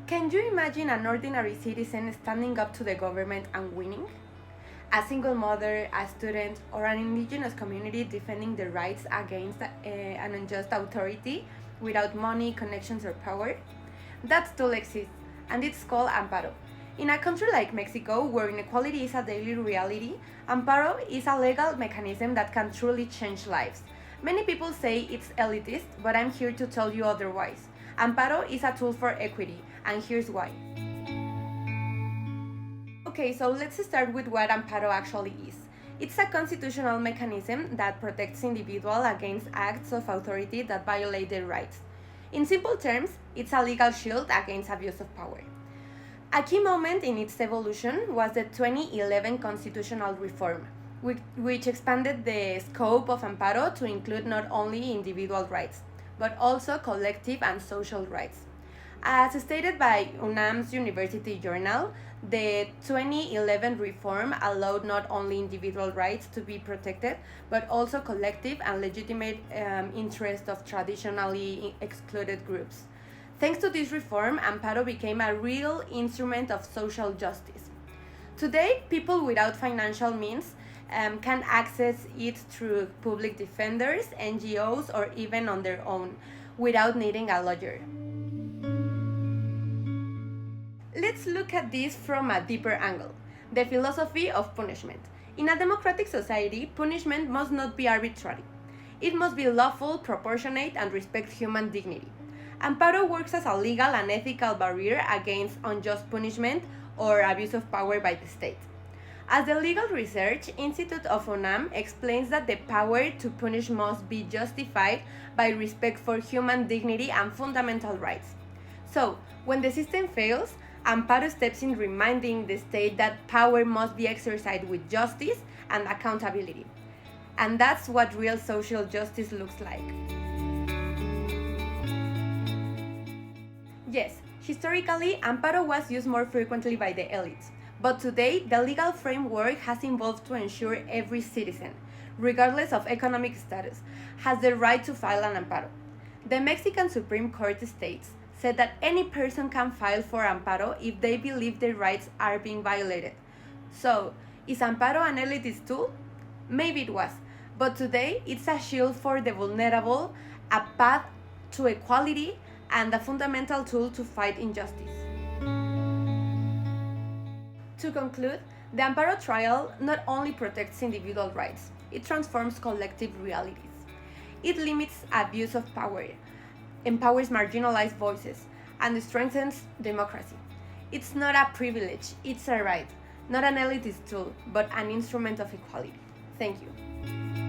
Can you imagine an ordinary citizen standing up to the government and winning? A single mother, a student, or an indigenous community defending their rights against an unjust authority without money, connections, or power? That still exists, and it's called amparo. In a country like Mexico, where inequality is a daily reality, amparo is a legal mechanism that can truly change lives. Many people say it's elitist, but I'm here to tell you otherwise. Amparo is a tool for equity, and here's why. Okay, so let's start with what amparo actually is. It's a constitutional mechanism that protects individuals against acts of authority that violate their rights. In simple terms, it's a legal shield against abuse of power. A key moment in its evolution was the 2011 constitutional reform, which expanded the scope of amparo to include not only individual rights, but also collective and social rights. As stated by UNAM's University Journal, the 2011 reform allowed not only individual rights to be protected, but also collective and legitimate interests of traditionally excluded groups. Thanks to this reform, amparo became a real instrument of social justice. Today, people without financial means can access it through public defenders, NGOs, or even on their own, without needing a lawyer. Let's look at this from a deeper angle, the philosophy of punishment. In a democratic society, punishment must not be arbitrary. It must be lawful, proportionate, and respect human dignity. Amparo works as a legal and ethical barrier against unjust punishment or abuse of power by the state. As the Legal Research Institute of UNAM explains that the power to punish must be justified by respect for human dignity and fundamental rights. So, when the system fails, amparo steps in reminding the state that power must be exercised with justice and accountability. And that's what real social justice looks like. Yes, historically, amparo was used more frequently by the elites, but today the legal framework has evolved to ensure every citizen, regardless of economic status, has the right to file an amparo. The Mexican Supreme Court said that any person can file for amparo if they believe their rights are being violated. So, is amparo an elitist tool? Maybe it was, but today it's a shield for the vulnerable, a path to equality, and a fundamental tool to fight injustice. To conclude, the amparo trial not only protects individual rights, it transforms collective realities. It limits abuse of power, empowers marginalized voices, and strengthens democracy. It's not a privilege, it's a right, not an elitist tool, but an instrument of equality. Thank you.